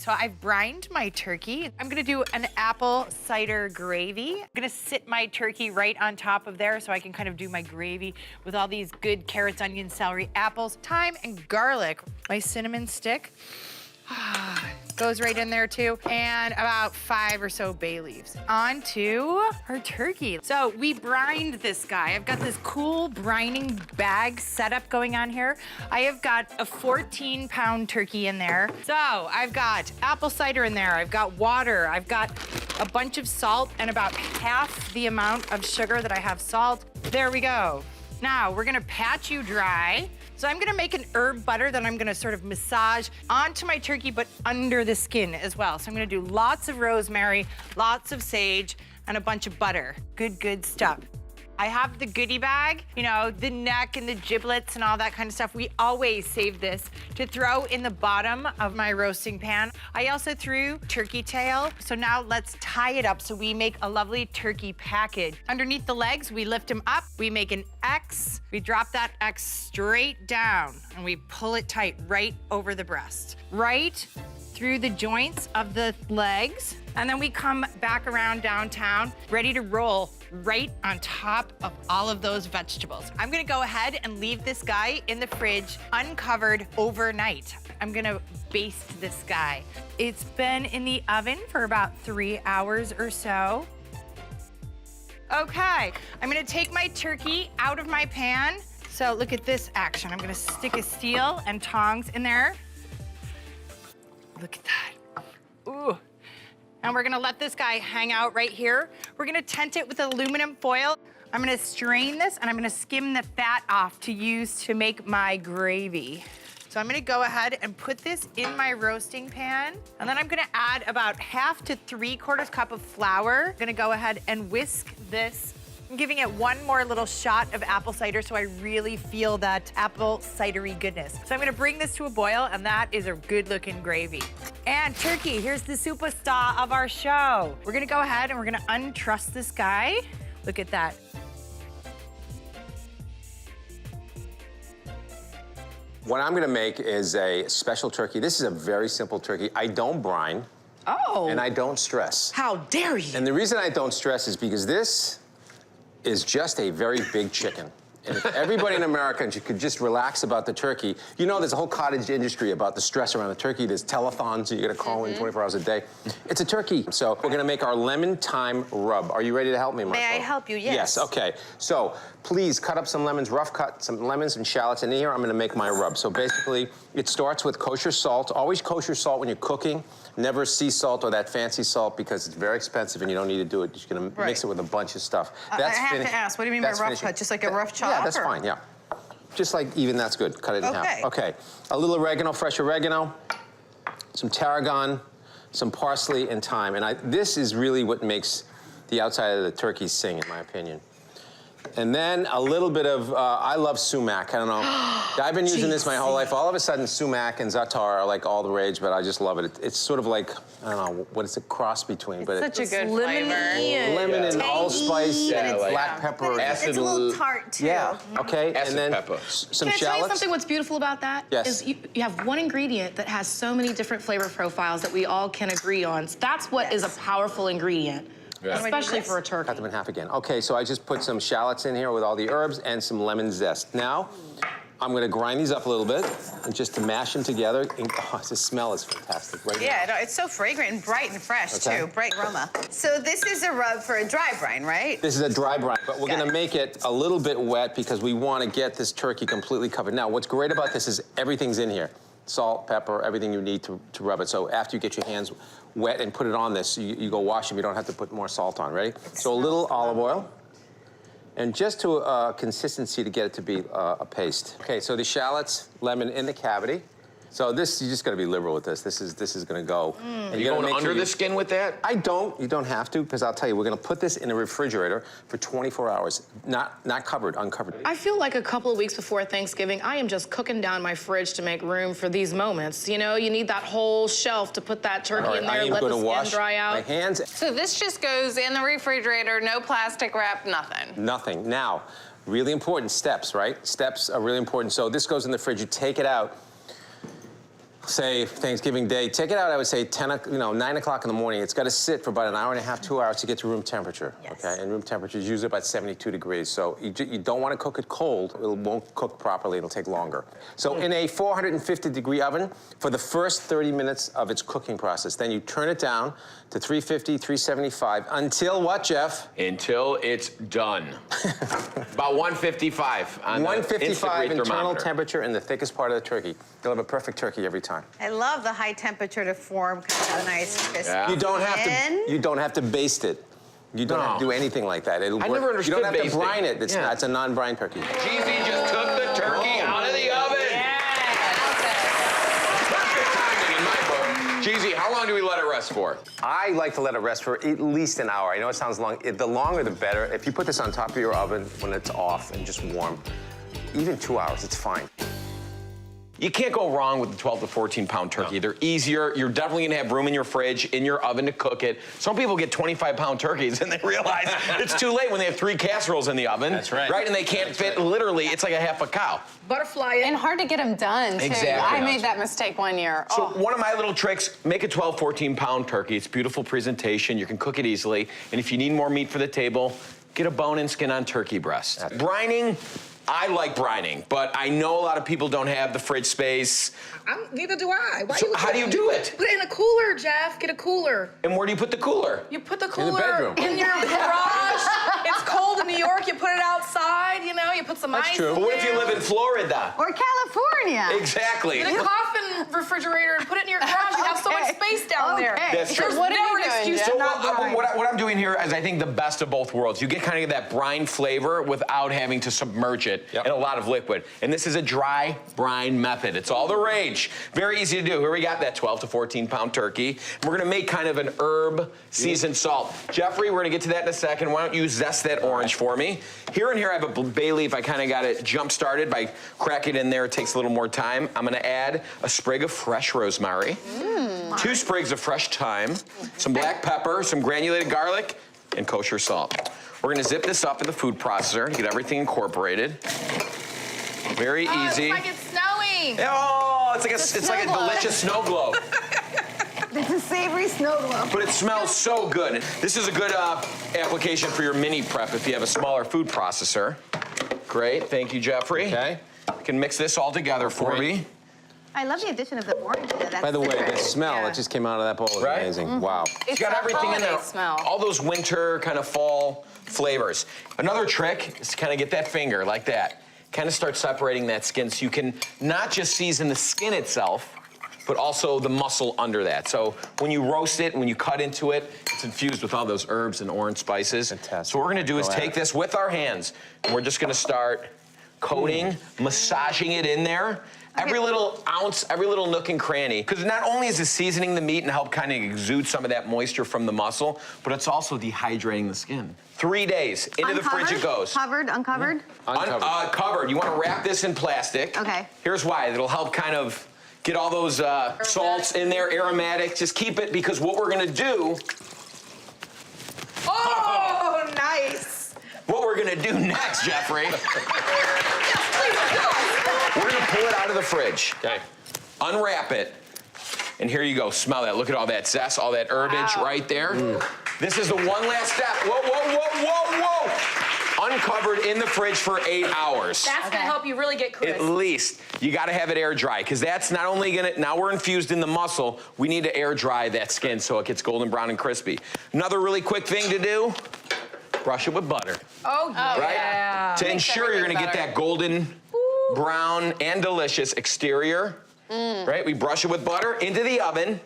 So I've brined my turkey. I'm gonna do an apple cider gravy. I'm gonna sit my turkey right on top of there so I can kind of do my gravy with all these good carrots, onions, celery, apples, thyme, and garlic. My cinnamon stick goes right in there too, and about 5 or so bay leaves. On to our turkey. So we brined this guy. I've got this cool brining bag setup going on here. I have got a 14-pound turkey in there. So I've got apple cider in there. I've got water. I've got a bunch of salt and about half the amount of sugar that I have salt. There we go. Now we're gonna patch you dry. So I'm gonna make an herb butter that I'm gonna sort of massage onto my turkey, but under the skin as well. So I'm gonna do lots of rosemary, lots of sage, and a bunch of butter. Good, good stuff. I have the goodie bag, you know, the neck and the giblets and all that kind of stuff. We always save this to throw in the bottom of my roasting pan. I also threw turkey tail. So now let's tie it up so we make a lovely turkey package. Underneath the legs, we lift them up. We make an X. We drop that X straight down and we pull it tight right over the breast. Right through the joints of the legs. And then we come back around downtown, ready to roll right on top of all of those vegetables. I'm gonna go ahead and leave this guy in the fridge uncovered overnight. I'm gonna baste this guy. It's been in the oven for about 3 hours or so. Okay, I'm gonna take my turkey out of my pan. So look at this action. I'm gonna stick a steel and tongs in there. Look at that. Ooh. And we're gonna let this guy hang out right here. We're gonna tent it with aluminum foil. I'm gonna strain this and I'm gonna skim the fat off to use to make my gravy. So I'm gonna go ahead and put this in my roasting pan. And then I'm gonna add about 1/2 to 3/4 cup of flour. I'm gonna go ahead and whisk this. I'm giving it one more little shot of apple cider so I really feel that apple cidery goodness. So I'm gonna bring this to a boil and that is a good looking gravy. And turkey, here's the superstar of our show. We're gonna go ahead and we're gonna untruss this guy. Look at that. What I'm gonna make is a special turkey. This is a very simple turkey. I don't brine. Oh. And I don't stress. How dare you? And the reason I don't stress is because this is just a very big chicken. And if everybody in America could just relax about the turkey. You know, there's a whole cottage industry about the stress around the turkey. There's telethons you gotta call in 24 hours a day. It's a turkey. So we're gonna make our lemon thyme rub. Are you ready to help me, Marco? May I help you? Yes. Yes, okay. So please cut up some lemons, rough cut some lemons and shallots. And here I'm gonna make my rub. So basically, it starts with kosher salt. Always kosher salt when you're cooking. Never sea salt or that fancy salt because it's very expensive and you don't need to do it. You're just gonna mix it with a bunch of stuff. I have to ask, what do you mean by rough cut? Just like a rough chop? Yeah, that's fine, yeah. Just like even that's good, cut it in half. Okay, a little oregano, fresh oregano, some tarragon, some parsley and thyme. And this is really what makes the outside of the turkey sing, in my opinion. And then a little bit of, I love sumac, I don't know. I've been using this my whole life. All of a sudden, sumac and za'atar are like all the rage, but I just love it. It's sort of like, I don't know, what is it, cross between, but it's such a good flavor. Lemon and allspice, black pepper. It's a little tart, too. Yeah, okay, Acid and then pepper. some Can I shallots. tell you something what's beautiful about that? Yes. Is you have one ingredient that has so many different flavor profiles that we all can agree on. That's what is a powerful ingredient. Yeah. Especially for a turkey. Cut them in half again. Okay, so I just put some shallots in here with all the herbs and some lemon zest. Now, I'm gonna grind these up a little bit and just to mash them together. And, oh, the smell is fantastic right now. It's so fragrant and bright and fresh, too. Bright aroma. So this is a rub for a dry brine, right? This is a dry brine, but we're gonna make it a little bit wet because we wanna get this turkey completely covered. Now, what's great about this is everything's in here. Salt, pepper, everything you need to rub it. So after you get your hands wet and put it on this, you go wash them, you don't have to put more salt on, ready? So a little olive oil, and just to consistency to get it to be a paste. Okay, so the shallots, lemon in the cavity. So this, you just gotta be liberal with this. This is gonna go. And you going under the skin with that? You don't have to, because I'll tell you, we're gonna put this in the refrigerator for 24 hours. Not covered, uncovered. I feel like a couple of weeks before Thanksgiving, I am just cooking down my fridge to make room for these moments. You know, you need that whole shelf to put that turkey in there, let the skin dry out. My hands. So this just goes in the refrigerator, no plastic wrap, nothing. Nothing. Now, really important steps, right? Steps are really important. So this goes in the fridge, you take it out. say Thanksgiving Day, take it out, I would say 9 o'clock in the morning. It's got to sit for about an hour and a half, 2 hours to get to room temperature. Yes. Okay, and room temperature is usually about 72 degrees. So you don't want to cook it cold. It won't cook properly. It'll take longer. So in a 450-degree oven for the first 30 minutes of its cooking process. Then you turn it down to 350, 375 until what, Jeff? Until it's done. About 155 on 155 the internal temperature in the thickest part of the turkey. You'll have a perfect turkey every time. I love the high temperature to form kind of a nice crispy. Yeah. You don't have to baste it. You don't have to do anything like that. It'll I work. never understood You don't have basting. to brine it. It's Yeah. not. It's a non-brine turkey. Jeezy just took the turkey out of the oven. Perfect timing in my book. Jeezy, how long do we let it rest for? I like to let it rest for at least an hour. I know it sounds long. The longer, the better. If you put this on top of your oven when it's off and just warm, even 2 hours, it's fine. You can't go wrong with the 12 to 14 pound turkey. They're easier. You're definitely gonna have room in your fridge, in your oven to cook it. Some people get 25-pound turkeys and they realize it's too late when they have 3 casseroles in the oven. That's right. Right, and they can't fit, literally, it's like a half a cow. Butterfly. And hard to get them done, too. Exactly. I made that mistake one year. So one of my little tricks, make a 12, 14 pound turkey. It's beautiful presentation. You can cook it easily. And if you need more meat for the table, get a bone and skin on turkey breast. Brining, I like brining, but I know a lot of people don't have the fridge space. Neither do I. Why So how do you do it? Put it in a cooler, Jeff. Get a cooler. And where do you put the cooler? You put the the cooler bedroom. in your garage. It's cold in New York. You put it outside. You know. You put some ice. true. in But what if you there. live in Florida? Or California. Exactly. Get a coffin refrigerator and put it in your garage. You have so much space down there. That's true. There's What are never you an doing, excuse Jeff? to So not brine. what I'm doing here is I think the best of both worlds. You get kind of that brine flavor without having to submerge it in a lot of liquid. And this is a dry brine method. It's all the rage. Very easy to do. Here we got that 12 to 14 pound turkey. And we're gonna make kind of an herb seasoned salt. Geoffrey, we're gonna get to that in a second. Why don't you zest that orange for me? Here and here I have a bay leaf. I kind of got it jump started by cracking it in there. It takes a little more time. I'm gonna add a sprig of fresh rosemary, 2 sprigs of fresh thyme, some black pepper, some granulated garlic, and kosher salt. We're gonna zip this up in the food processor to get everything incorporated. Very easy. It's like it's snowing. Oh, it's like a delicious snow globe. It's a savory snow globe. But it smells so good. This is a good application for your mini prep if you have a smaller food processor. Great, thank you, Geoffrey. Okay. You can mix this all together for me. I love the addition of the orange. By the way, the smell that just came out of that bowl is Right? amazing. Wow. It's got everything in there. Smell. All those winter kind of fall flavors. Another trick is to kind of get that finger like that. Kind of start separating that skin so you can not just season the skin itself, but also the muscle under that. So when you roast it, when you cut into it, it's infused with all those herbs and orange spices. Fantastic. So what we're gonna do is Go take ahead. this with our hands, and we're just gonna start coating, massaging it in there. Every little ounce, every little nook and cranny. Because not only is it seasoning the meat and help kind of exude some of that moisture from the muscle, but it's also dehydrating the skin. 3 days, into the fridge it goes. Covered, uncovered? Uncovered. Covered. You want to wrap this in plastic. Okay. Here's why. It'll help kind of get all those salts in there, aromatics. Just keep it, because what we're gonna do, Oh, nice. what we're gonna do next, Geoffrey, we're gonna pull it out of the fridge. Okay. Unwrap it. And here you go. Smell that. Look at all that zest, all that herbage right there. This is the one last step. Whoa, whoa, whoa, whoa, whoa. Uncovered in the fridge for 8 hours. That's gonna help you really get crisp. At least. You gotta have it air dry, because that's not only gonna, now we're infused in the muscle, we need to air dry that skin so it gets golden brown and crispy. Another really quick thing to do, brush it with butter. Oh, yeah. Right? To ensure you're gonna get that golden brown and delicious exterior. Right? We brush it with butter into the oven.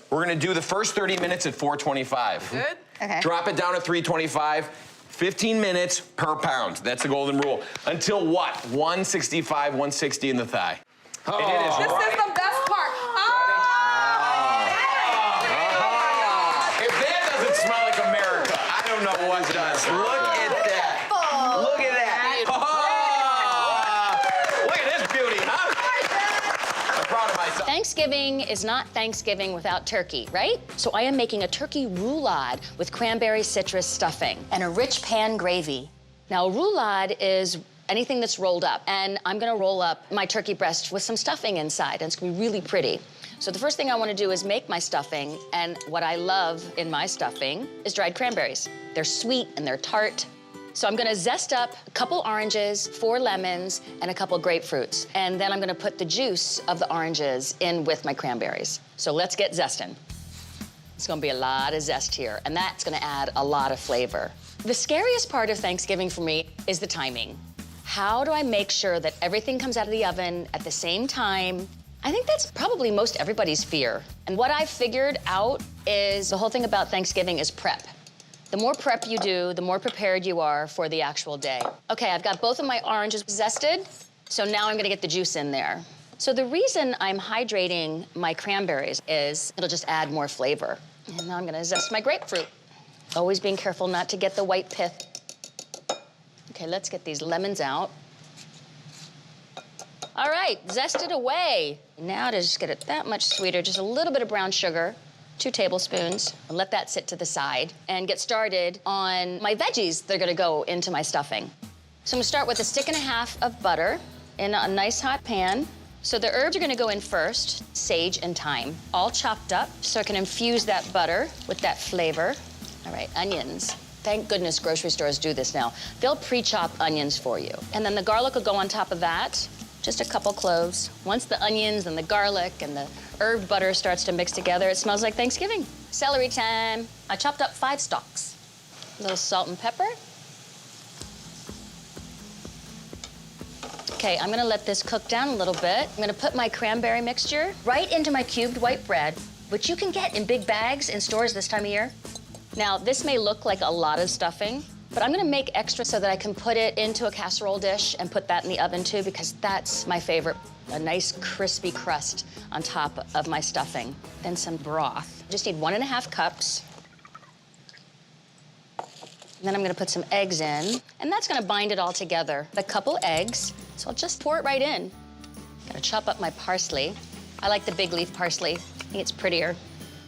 We're gonna do the first 30 minutes at 425. Good. Okay. Drop it down to 325. 15 minutes per pound. That's the golden rule. Until what? 165, 160 in the thigh. And it is This right. is the best part. If that doesn't smell like America, I don't know what does. Look at that. Look at that. Look at this beauty, huh? I'm proud of myself. Thanksgiving is not Thanksgiving without turkey, right? So I am making a turkey roulade with cranberry citrus stuffing and a rich pan gravy. Now, roulade is anything that's rolled up. And I'm gonna roll up my turkey breast with some stuffing inside, and it's gonna be really pretty. So the first thing I wanna do is make my stuffing, and what I love in my stuffing is dried cranberries. They're sweet and they're tart. So I'm gonna zest up a couple oranges, 4 lemons, and a couple grapefruits. And then I'm gonna put the juice of the oranges in with my cranberries. So let's get zesting. It's gonna be a lot of zest here, and that's gonna add a lot of flavor. The scariest part of Thanksgiving for me is the timing. How do I make sure that everything comes out of the oven at the same time? I think that's probably most everybody's fear. And what I've figured out is the whole thing about Thanksgiving is prep. The more prep you do, the more prepared you are for the actual day. Okay, I've got both of my oranges zested, so now I'm gonna get the juice in there. So the reason I'm hydrating my cranberries is it'll just add more flavor. And now I'm gonna zest my grapefruit. Always being careful not to get the white pith. Okay, let's get these lemons out. All right, zest it away. Now to just get it that much sweeter, just a little bit of brown sugar, 2 tablespoons, and let that sit to the side and get started on my veggies. They're gonna go into my stuffing. So I'm gonna start with 1.5 sticks of butter in a nice hot pan. So the herbs are gonna go in first, sage and thyme, all chopped up so I can infuse that butter with that flavor. All right, onions. Thank goodness grocery stores do this now. They'll pre-chop onions for you. And then the garlic will go on top of that. Just a couple cloves. Once the onions and the garlic and the herb butter starts to mix together, it smells like Thanksgiving. Celery time. I chopped up 5 stalks. A little salt and pepper. Okay, I'm gonna let this cook down a little bit. I'm gonna put my cranberry mixture right into my cubed white bread, which you can get in big bags in stores this time of year. Now, this may look like a lot of stuffing, but I'm gonna make extra so that I can put it into a casserole dish and put that in the oven too, because that's my favorite. A nice crispy crust on top of my stuffing. Then some broth. Just need 1.5 cups. And then I'm gonna put some eggs in, and that's gonna bind it all together. A couple eggs, so I'll just pour it right in. Gonna chop up my parsley. I like the big leaf parsley. I think it's prettier.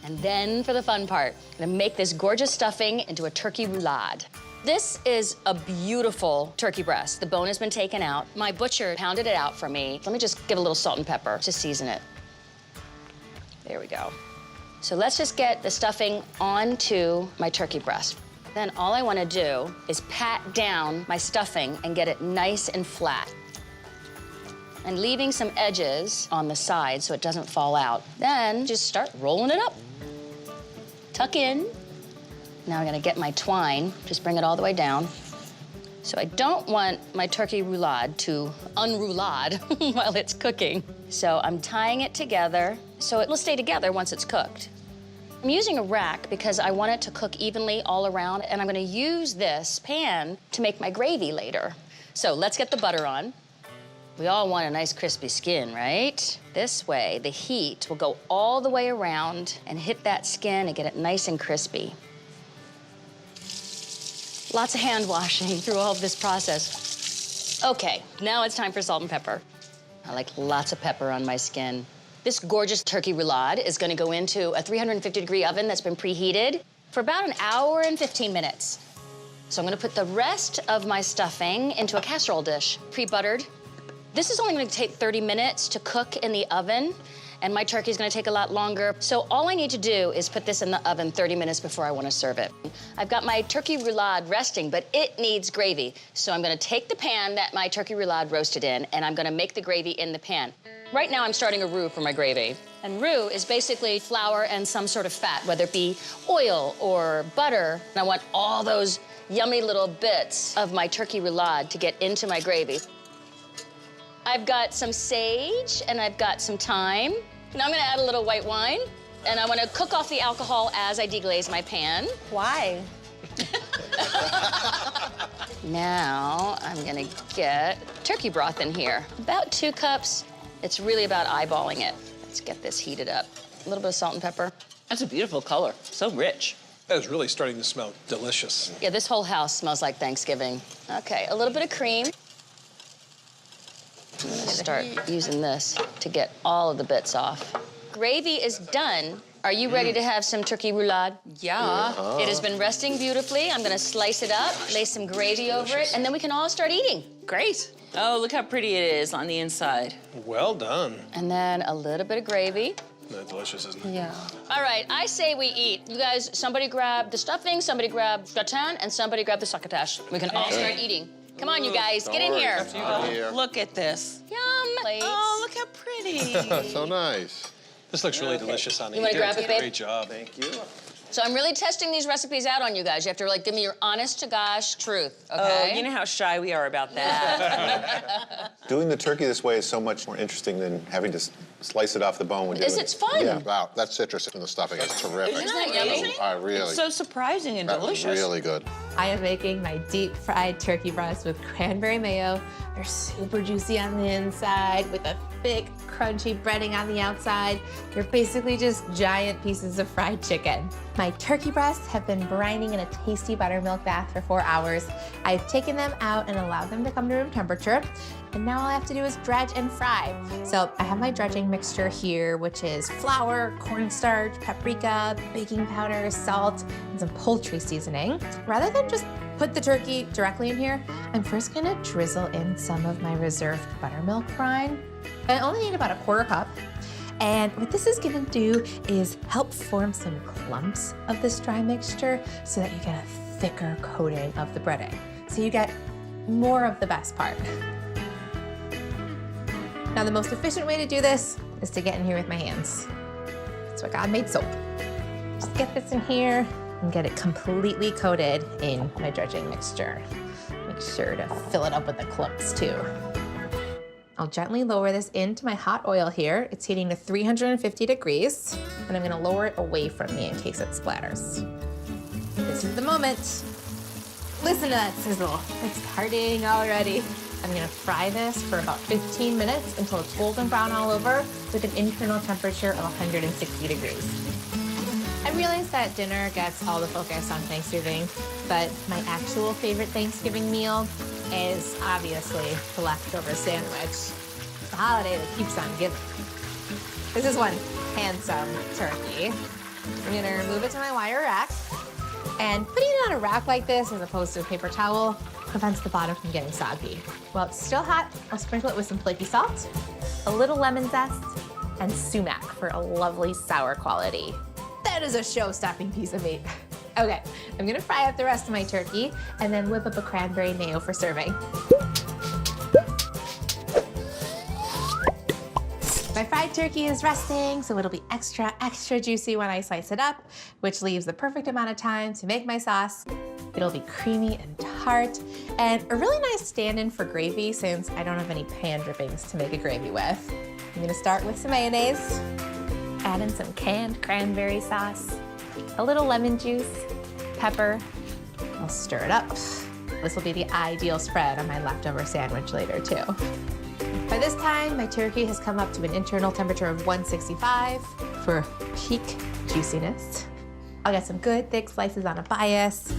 And then for the fun part, I'm gonna make this gorgeous stuffing into a turkey roulade. This is a beautiful turkey breast. The bone has been taken out. My butcher pounded it out for me. Let me just give a little salt and pepper to season it. There we go. So let's just get the stuffing onto my turkey breast. Then all I wanna do is pat down my stuffing and get it nice and flat. And leaving some edges on the side so it doesn't fall out. Then just start rolling it up. Tuck in. Now I'm gonna get my twine, just bring it all the way down. So I don't want my turkey roulade to unroulade while it's cooking. So I'm tying it together so it will stay together once it's cooked. I'm using a rack because I want it to cook evenly all around, and I'm gonna use this pan to make my gravy later. So let's get the butter on. We all want a nice crispy skin, right? This way, the heat will go all the way around and hit that skin and get it nice and crispy. Lots of hand washing through all of this process. Okay, now it's time for salt and pepper. I like lots of pepper on my skin. This gorgeous turkey roulade is gonna go into a 350-degree oven that's been preheated for about 1 hour and 15 minutes. So I'm gonna put the rest of my stuffing into a casserole dish, pre-buttered. This is only gonna take 30 minutes to cook in the oven, and my turkey's gonna take a lot longer. So all I need to do is put this in the oven 30 minutes before I wanna serve it. I've got my turkey roulade resting, but it needs gravy. So I'm gonna take the pan that my turkey roulade roasted in, and I'm gonna make the gravy in the pan. Right now I'm starting a roux for my gravy. And roux is basically flour and some sort of fat, whether it be oil or butter. And I want all those yummy little bits of my turkey roulade to get into my gravy. I've got some sage and I've got some thyme. Now I'm gonna add a little white wine, and I wanna cook off the alcohol as I deglaze my pan. Why? Now I'm gonna get turkey broth in here. About 2 cups. It's really about eyeballing it. Let's get this heated up. A little bit of salt and pepper. That's a beautiful color, so rich. That is really starting to smell delicious. Yeah, this whole house smells like Thanksgiving. Okay, a little bit of cream. I'm gonna start using this to get all of the bits off. Gravy is done. Are you ready to have some turkey roulade? Yeah. It has been resting beautifully. I'm gonna slice it up, lay some gravy over it, and then we can all start eating. Great. Oh, look how pretty it is on the inside. Well done. And then a little bit of gravy. That's delicious, isn't it? Yeah. All right, I say we eat. You guys, somebody grab the stuffing, somebody grab gratin, and somebody grab the succotash. We can all start eating. Come on, you guys, get in here. Look at this. Yum. Plates. Oh, look how pretty. So nice. This looks really delicious, honey. You wanna grab it, babe? Great job. Thank you. So I'm really testing these recipes out on you guys. You have to like give me your honest to gosh truth, okay? Oh, you know how shy we are about that. Doing the turkey this way is so much more interesting than having to slice it off the bone when you're doing it. It's fun. Yeah, wow, that citrus in the stuffing is terrific. Isn't that yummy? Really. It's so surprising and That was delicious. really good. I am making my deep fried turkey breasts with cranberry mayo. They're super juicy on the inside with a thick, crunchy breading on the outside. They're basically just giant pieces of fried chicken. My turkey breasts have been brining in a tasty buttermilk bath for 4 hours. I've taken them out and allowed them to come to room temperature. And now all I have to do is dredge and fry. So I have my dredging mixture here, which is flour, cornstarch, paprika, baking powder, salt, and some poultry seasoning. Rather than just put the turkey directly in here, I'm first gonna drizzle in some of my reserved buttermilk brine. I only need about a 1/4 cup. And what this is gonna do is help form some clumps of this dry mixture so that you get a thicker coating of the breading. So you get more of the best part. Now, the most efficient way to do this is to get in here with my hands. That's what God made soap. Just get this in here and get it completely coated in my dredging mixture. Make sure to fill it up with the clumps too. I'll gently lower this into my hot oil here. It's heating to 350 degrees, and I'm gonna lower it away from me in case it splatters. This is the moment. Listen to that sizzle. It's starting already. I'm gonna fry this for about 15 minutes until it's golden brown all over with an internal temperature of 160 degrees. I realize that dinner gets all the focus on Thanksgiving, but my actual favorite Thanksgiving meal is obviously the leftover sandwich. It's the holiday that keeps on giving. This is one handsome turkey. I'm gonna remove it to my wire rack. And putting it on a rack like this as opposed to a paper towel prevents the bottom from getting soggy. While it's still hot, I'll sprinkle it with some flaky salt, a little lemon zest, and sumac for a lovely sour quality. That is a show-stopping piece of meat. Okay, I'm gonna fry up the rest of my turkey and then whip up a cranberry mayo for serving. My fried turkey is resting, so it'll be extra juicy when I slice it up, which leaves the perfect amount of time to make my sauce. It'll be creamy and tart, and a really nice stand-in for gravy since I don't have any pan drippings to make a gravy with. I'm gonna start with some mayonnaise, add in some canned cranberry sauce, a little lemon juice, pepper. I'll stir it up. This will be the ideal spread on my leftover sandwich later too. By this time, my turkey has come up to an internal temperature of 165 for peak juiciness. I'll get some good thick slices on a bias.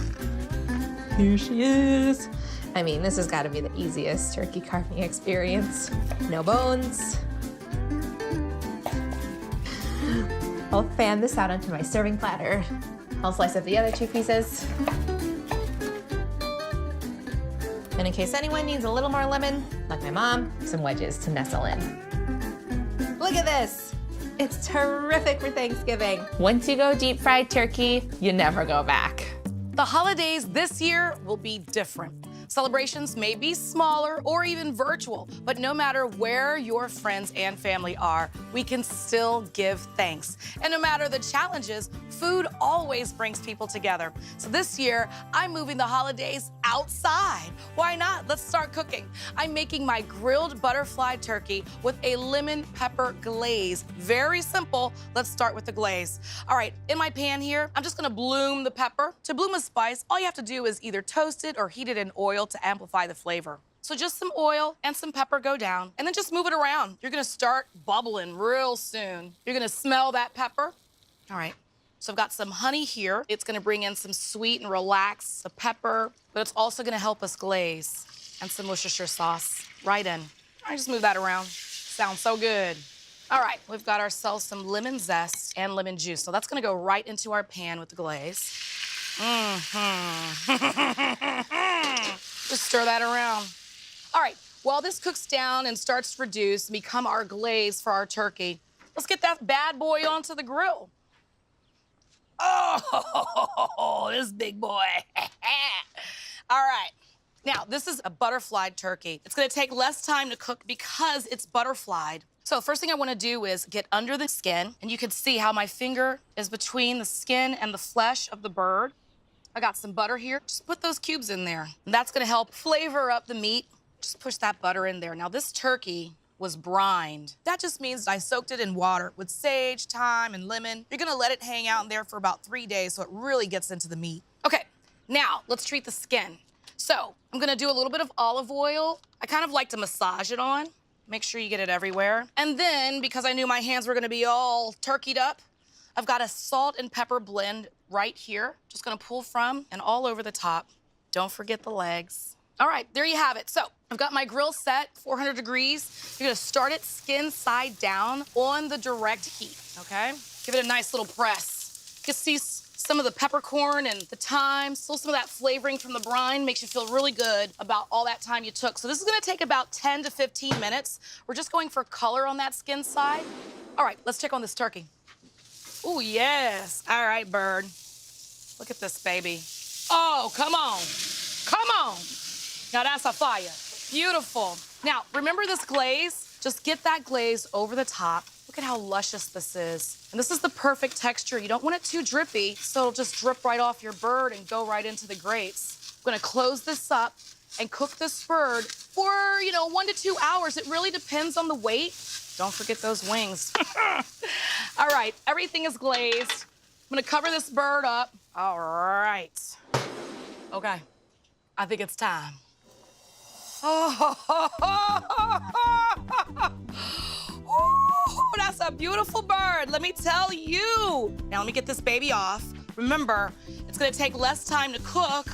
Here she is. I mean, this has got to be the easiest turkey carving experience. No bones. I'll fan this out onto my serving platter. I'll slice up the other 2 pieces. And in case anyone needs a little more lemon, like my mom, some wedges to nestle in. Look at this. It's terrific for Thanksgiving. Once you go deep fried turkey, you never go back. The holidays this year will be different. Celebrations may be smaller or even virtual, but no matter where your friends and family are, we can still give thanks. And no matter the challenges, food always brings people together. So this year, I'm moving the holidays outside. Why not? Let's start cooking. I'm making my grilled butterflied turkey with a lemon pepper glaze. Very simple. Let's start with the glaze. All right, in my pan here, I'm just gonna bloom the pepper. To bloom a spice, all you have to do is either toast it or heat it in oil to amplify the flavor. So just some oil and some pepper go down, and then just move it around. You're gonna start bubbling real soon. You're gonna smell that pepper. All right, so I've got some honey here. It's gonna bring in some sweet and relax the pepper, but it's also gonna help us glaze. And some Worcestershire sauce right in. I just move that around. Sounds so good. All right, we've got ourselves some lemon zest and lemon juice. So that's gonna go right into our pan with the glaze. Just stir that around. All right, while this cooks down and starts to reduce and become our glaze for our turkey, let's get that bad boy onto the grill. Oh, this big boy. All right. Now, this is a butterflied turkey. It's gonna take less time to cook because it's butterflied. So the first thing I wanna do is get under the skin, and you can see how my finger is between the skin and the flesh of the bird. I got some butter here. Just put those cubes in there. And that's gonna help flavor up the meat. Just push that butter in there. Now, this turkey was brined. That just means I soaked it in water with sage, thyme, and lemon. You're gonna let it hang out in there for about 3 days so it really gets into the meat. Okay, now let's treat the skin. So I'm gonna do a little bit of olive oil. I kind of like to massage it on. Make sure you get it everywhere. And then, because I knew my hands were gonna be all turkeyed up, I've got a salt and pepper blend right here. Just gonna pull from and all over the top. Don't forget the legs. All right, there you have it. So I've got my grill set, 400 degrees. You're gonna start it skin side down on the direct heat, okay? Give it a nice little press. You can see some of the peppercorn and the thyme, still some of that flavoring from the brine makes you feel really good about all that time you took. So this is gonna take about 10 to 15 minutes. We're just going for color on that skin side. All right, let's check on this turkey. Oh, yes. All right, bird. Look at this baby. Oh, come on. Come on. Now that's a fire. Beautiful. Now, remember this glaze? Just get that glaze over the top. Look at how luscious this is. And this is the perfect texture. You don't want it too drippy, so it'll just drip right off your bird and go right into the grates. I'm gonna close this up and cook this bird for, 1 to 2 hours. It really depends on the weight. Don't forget those wings. All right, everything is glazed. I'm gonna cover this bird up. All right. Okay, I think it's time. Oh, that's a beautiful bird, let me tell you. Now let me get this baby off. Remember, it's gonna take less time to cook.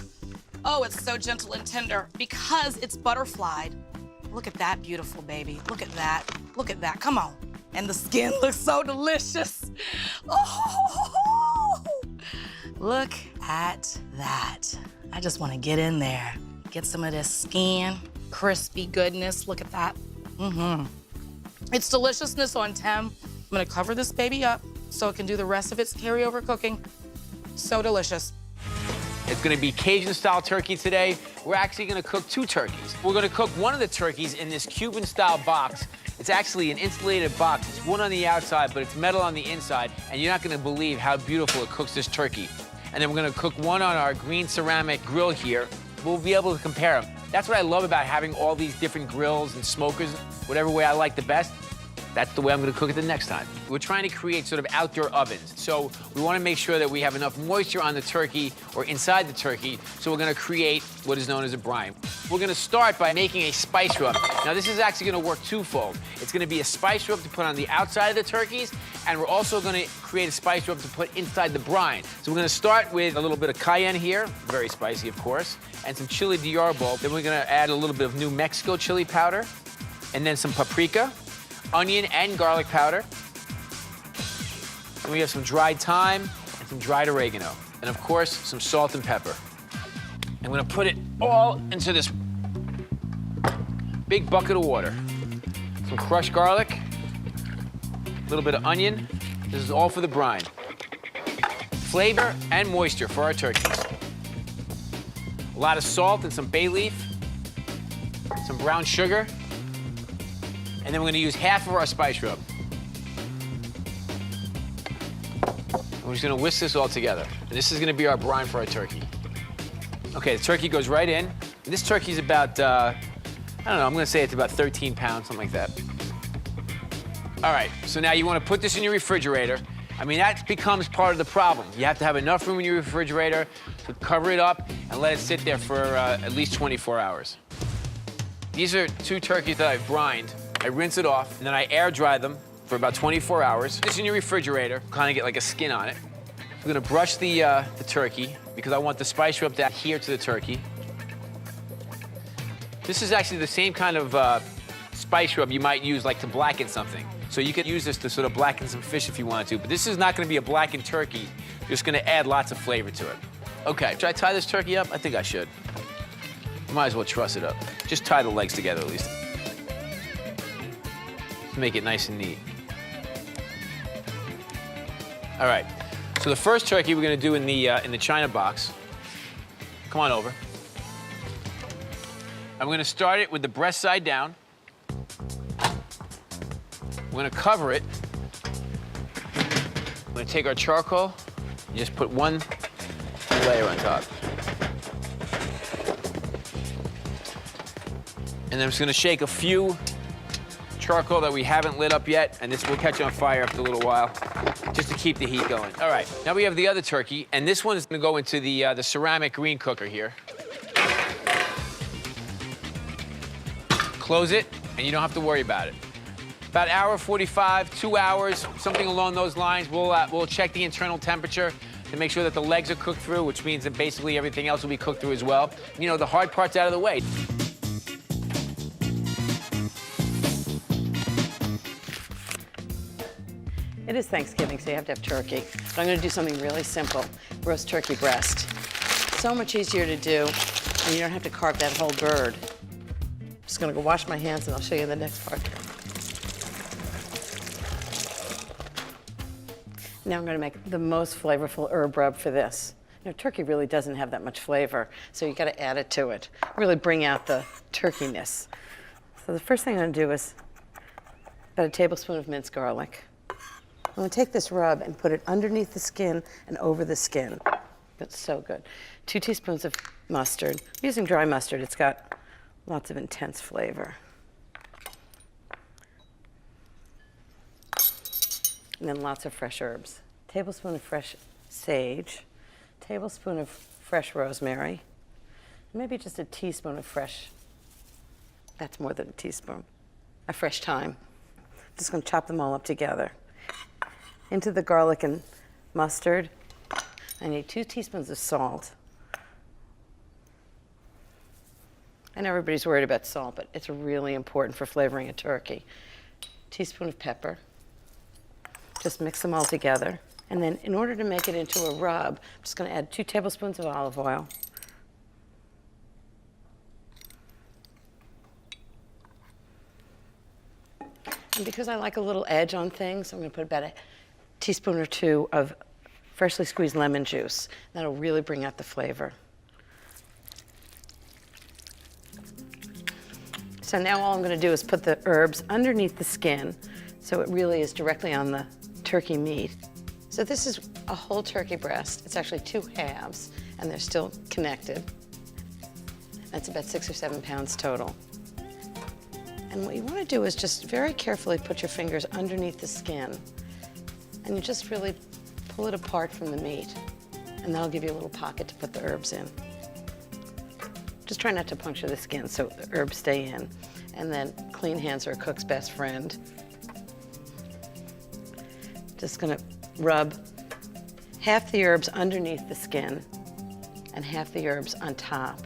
Oh, it's so gentle and tender because it's butterflied. Look at that beautiful baby. Look at that. Look at that. Come on. And the skin looks so delicious. Oh, look at that. I just want to get in there, get some of this skin, crispy goodness. Look at that. It's deliciousness on 10. I'm gonna cover this baby up so it can do the rest of its carryover cooking. So delicious. It's gonna be Cajun-style turkey today. We're actually gonna cook 2 turkeys. We're gonna cook one of the turkeys in this Cuban-style box. It's actually an insulated box. It's wood on the outside, but it's metal on the inside, and you're not gonna believe how beautiful it cooks this turkey. And then we're gonna cook one on our green ceramic grill here. We'll be able to compare them. That's what I love about having all these different grills and smokers, whatever way I like the best. That's the way I'm gonna cook it the next time. We're trying to create sort of outdoor ovens. So we wanna make sure that we have enough moisture on the turkey or inside the turkey, so we're gonna create what is known as a brine. We're gonna start by making a spice rub. Now this is actually gonna work twofold. It's gonna be a spice rub to put on the outside of the turkeys, and we're also gonna create a spice rub to put inside the brine. So we're gonna start with a little bit of cayenne here, very spicy of course, and some chili de arbol. Then we're gonna add a little bit of New Mexico chili powder, and then some paprika, onion and garlic powder. And we have some dried thyme and some dried oregano. And of course, some salt and pepper. I'm gonna put it all into this big bucket of water. Some crushed garlic, a little bit of onion. This is all for the brine. Flavor and moisture for our turkeys. A lot of salt and some bay leaf, some brown sugar, and then we're gonna use half of our spice rub. And we're just gonna whisk this all together. And this is gonna be our brine for our turkey. Okay, the turkey goes right in. And this turkey's about, I don't know, I'm gonna say it's about 13 pounds, something like that. All right, so now you wanna put this in your refrigerator. I mean, that becomes part of the problem. You have to have enough room in your refrigerator to cover it up and let it sit there for at least 24 hours. These are 2 turkeys that I've brined. I rinse it off, and then I air dry them for about 24 hours. This in your refrigerator, kind of get like a skin on it. We're gonna brush the turkey because I want the spice rub to adhere to the turkey. This is actually the same kind of spice rub you might use like to blacken something. So So you could use this to sort of blacken some fish if you wanted to, but this is not gonna be a blackened turkey. Just gonna add lots of flavor to it. Okay, should I tie this turkey up? I think I should. Might as well truss it up. Just tie the legs together at least. Make it nice and neat. All right, so the first turkey we're gonna do in the China box. Come on over. I'm gonna start it with the breast side down. We're gonna cover it. We're gonna take our charcoal and just put one layer on top. And then I'm just gonna shake a few charcoal that we haven't lit up yet, and this will catch on fire after a little while, just to keep the heat going. All right, now we have the other turkey, and this one is gonna go into the ceramic green cooker here. Close it, and you don't have to worry about it. About 1:45, 2 hours, something along those lines. We'll check the internal temperature to make sure that the legs are cooked through, which means that basically everything else will be cooked through as well. You know, the hard part's out of the way. It is Thanksgiving, so you have to have turkey. But I'm gonna do something really simple, roast turkey breast. So much easier to do, and you don't have to carve that whole bird. I'm just gonna go wash my hands, and I'll show you the next part. Now I'm gonna make the most flavorful herb rub for this. You know, turkey really doesn't have that much flavor, so you gotta add it to it. Really bring out the turkeyness. So the first thing I'm gonna do is about a tablespoon of minced garlic. I'm gonna take this rub and put it underneath the skin and over the skin. That's so good. 2 teaspoons of mustard. I'm using dry mustard, it's got lots of intense flavor. And then lots of fresh herbs. Tablespoon of fresh sage, tablespoon of fresh rosemary, maybe just a teaspoon of fresh, that's more than a teaspoon, of fresh thyme. Just gonna chop them all up together. Into the garlic and mustard, I need 2 teaspoons of salt. I know everybody's worried about salt, but it's really important for flavoring a turkey. Teaspoon of pepper. Just mix them all together. And then in order to make it into a rub, I'm just gonna add 2 tablespoons of olive oil. And because I like a little edge on things, I'm gonna put about a teaspoon or 2 of freshly squeezed lemon juice. That'll really bring out the flavor. So now all I'm gonna do is put the herbs underneath the skin so it really is directly on the turkey meat. So this is a whole turkey breast. It's actually 2 halves, and they're still connected. That's about 6 or 7 pounds total. And what you want to do is just very carefully put your fingers underneath the skin, and you just really pull it apart from the meat, and that'll give you a little pocket to put the herbs in. Just try not to puncture the skin so the herbs stay in. And then clean hands are a cook's best friend. Just gonna rub half the herbs underneath the skin and half the herbs on top.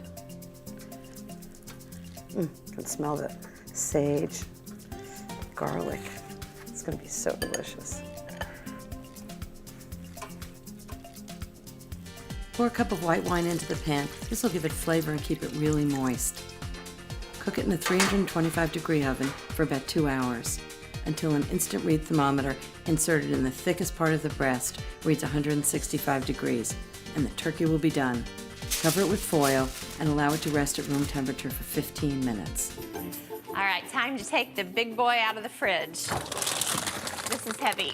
You can smell the sage, garlic. It's gonna be so delicious. Pour a cup of white wine into the pan. This will give it flavor and keep it really moist. Cook it in a 325-degree oven for about 2 hours until an instant read thermometer inserted in the thickest part of the breast reads 165 degrees, and the turkey will be done. Cover it with foil and allow it to rest at room temperature for 15 minutes. All right, time to take the big boy out of the fridge. This is heavy.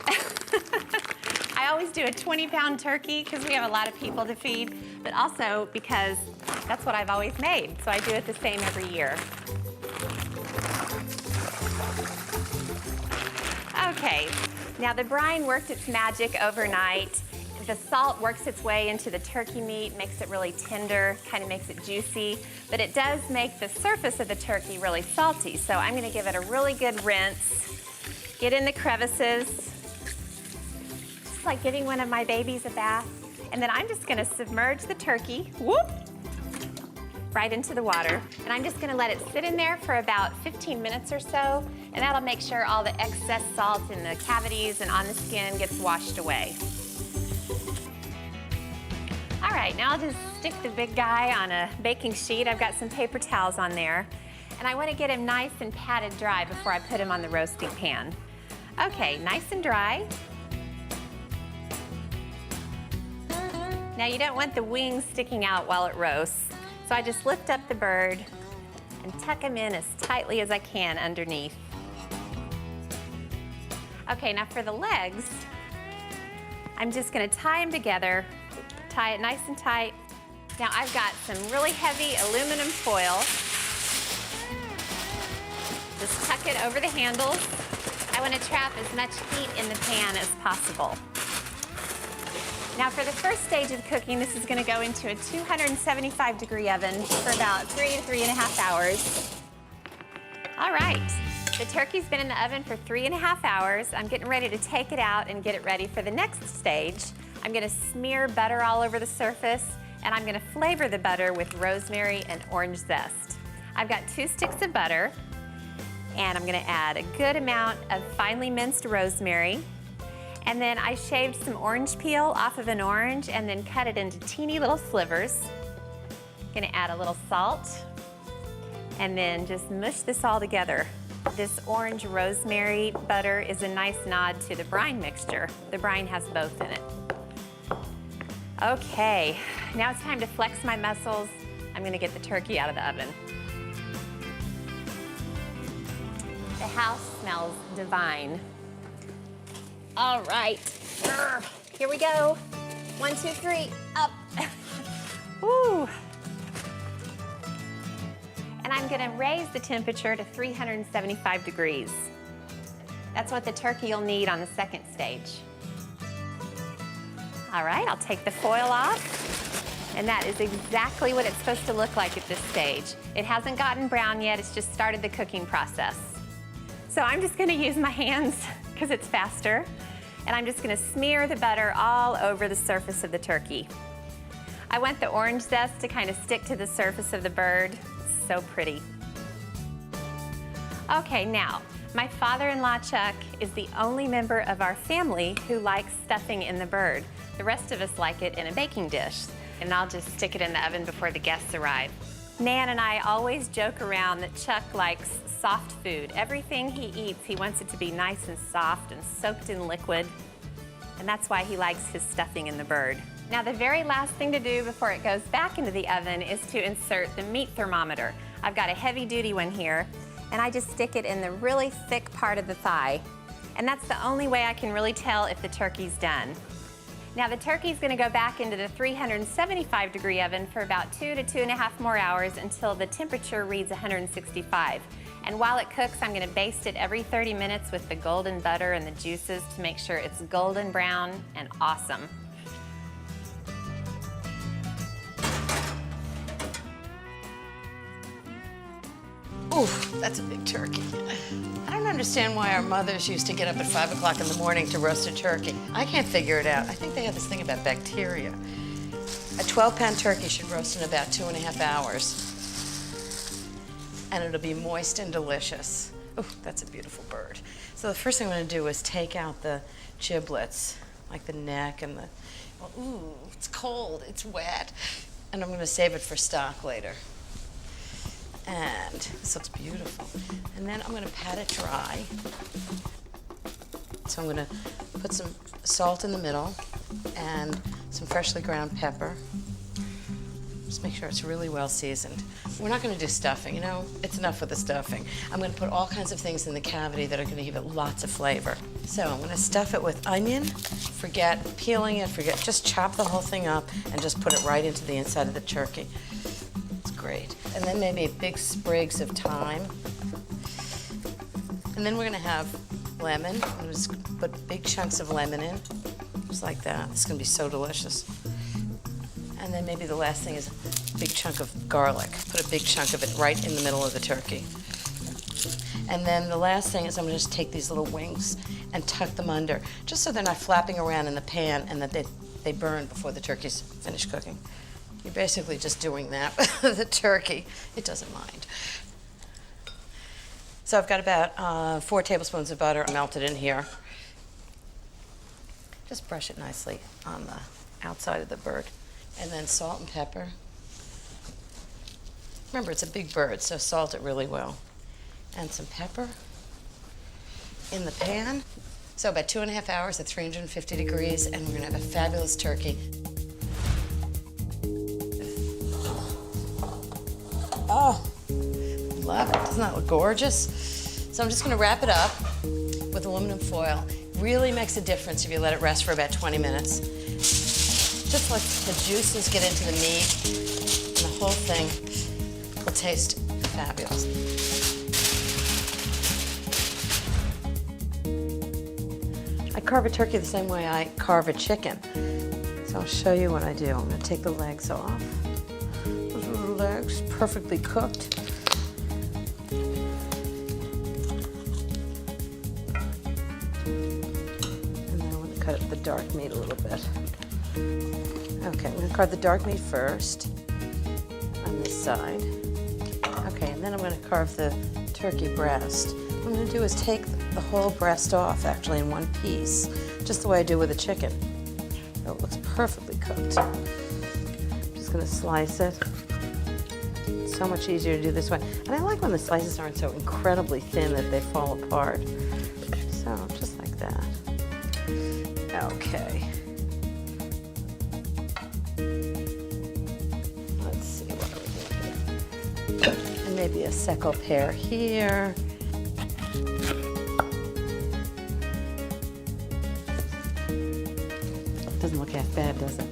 I always do a 20-pound turkey because we have a lot of people to feed, but also because that's what I've always made, so I do it the same every year. Okay, now the brine worked its magic overnight. The salt works its way into the turkey meat, makes it really tender, kind of makes it juicy, but it does make the surface of the turkey really salty, so I'm gonna give it a really good rinse, get in the crevices, just like giving one of my babies a bath, and then I'm just gonna submerge the turkey, whoop, right into the water, and I'm just gonna let it sit in there for about 15 minutes or so, And that'll make sure all the excess salt in the cavities and on the skin gets washed away. All right, now I'll just stick the big guy on a baking sheet. I've got some paper towels on there. And I want to get him nice and patted dry before I put him on the roasting pan. Okay, nice and dry. Now you don't want the wings sticking out while it roasts. So I just lift up the bird and tuck him in as tightly as I can underneath. Okay, now for the legs, I'm just gonna tie them together, tie it nice and tight. Now I've got some really heavy aluminum foil. Just tuck it over the handles. I want to trap as much heat in the pan as possible. Now for the first stage of cooking, this is going to go into a 275-degree oven for about 3 to 3.5 hours. All right, the turkey's been in the oven for 3.5 hours. I'm getting ready to take it out and get it ready for the next stage. I'm going to smear butter all over the surface, and I'm going to flavor the butter with rosemary and orange zest. I've got 2 sticks of butter, and I'm going to add a good amount of finely minced rosemary. And then I shaved some orange peel off of an orange and then cut it into teeny little slivers. Gonna add a little salt and then just mush this all together. This orange rosemary butter is a nice nod to the brine mixture. The brine has both in it. Okay, now it's time to flex my muscles. I'm gonna get the turkey out of the oven. The house smells divine. All right, here we go. 1, 2, 3, up. Woo. And I'm gonna raise the temperature to 375 degrees. That's what the turkey will need on the second stage. All right, I'll take the foil off. And that is exactly what it's supposed to look like at this stage. It hasn't gotten brown yet, it's just started the cooking process. So I'm just gonna use my hands because it's faster. And I'm just gonna smear the butter all over the surface of the turkey. I want the orange zest to kind of stick to the surface of the bird. It's so pretty. Okay, now, my father-in-law Chuck is the only member of our family who likes stuffing in the bird. The rest of us like it in a baking dish. And I'll just stick it in the oven before the guests arrive. Nan and I always joke around that Chuck likes soft food. Everything he eats, he wants it to be nice and soft and soaked in liquid. And that's why he likes his stuffing in the bird. Now, the very last thing to do before it goes back into the oven is to insert the meat thermometer. I've got a heavy-duty one here, and I just stick it in the really thick part of the thigh. And that's the only way I can really tell if the turkey's done. Now, the turkey's gonna go back into the 375-degree oven for about 2 to 2.5 more hours until the temperature reads 165. And while it cooks, I'm gonna baste it every 30 minutes with the golden butter and the juices to make sure it's golden brown and awesome. Oof, that's a big turkey. I don't understand why our mothers used to get up at 5 o'clock in the morning to roast a turkey. I can't figure it out. I think they have this thing about bacteria. A 12-pound turkey should roast in about 2.5 hours. And it'll be moist and delicious. Oh, that's a beautiful bird. So the first thing I'm gonna do is take out the giblets, like the neck and the, well, ooh, it's cold, it's wet. And I'm gonna save it for stock later. And this looks beautiful. And then I'm gonna pat it dry. So I'm gonna put some salt in the middle and some freshly ground pepper. Just make sure it's really well seasoned. We're not gonna do stuffing, you know? It's enough with the stuffing. I'm gonna put all kinds of things in the cavity that are gonna give it lots of flavor. So I'm gonna stuff it with onion, forget peeling it, just chop the whole thing up and just put it right into the inside of the turkey. It's great. And then maybe big sprigs of thyme. And then we're gonna have lemon. I'm gonna just put big chunks of lemon in, just like that. It's gonna be so delicious. And then maybe the last thing is a big chunk of garlic. Put a big chunk of it right in the middle of the turkey. And then the last thing is I'm gonna just take these little wings and tuck them under, just so they're not flapping around in the pan and that they burn before the turkey's finished cooking. You're basically just doing that with the turkey. It doesn't mind. So I've got about 4 tablespoons of butter melted in here. Just brush it nicely on the outside of the bird. And then salt and pepper. Remember, it's a big bird, so salt it really well. And some pepper in the pan. So about 2.5 hours at 350 degrees, and we're gonna have a fabulous turkey. Oh, love it. Doesn't that look gorgeous? So I'm just gonna wrap it up with aluminum foil. Really makes a difference if you let it rest for about 20 minutes. Just let the juices get into the meat, and the whole thing will taste fabulous. I carve a turkey the same way I carve a chicken. So I'll show you what I do. I'm gonna take the legs off. Those little legs, perfectly cooked. And then I'm gonna cut up the dark meat a little bit. Okay, I'm gonna carve the dark meat first on this side. Okay, and then I'm gonna carve the turkey breast. What I'm gonna do is take the whole breast off, actually, in one piece, just the way I do with a chicken. So it looks perfectly cooked. I'm just gonna slice it. It's so much easier to do this way. And I like when the slices aren't so incredibly thin that they fall apart. So, just like that. Okay. Let's see, what are we doing here? And maybe a secco pear here. Doesn't look half bad, does it?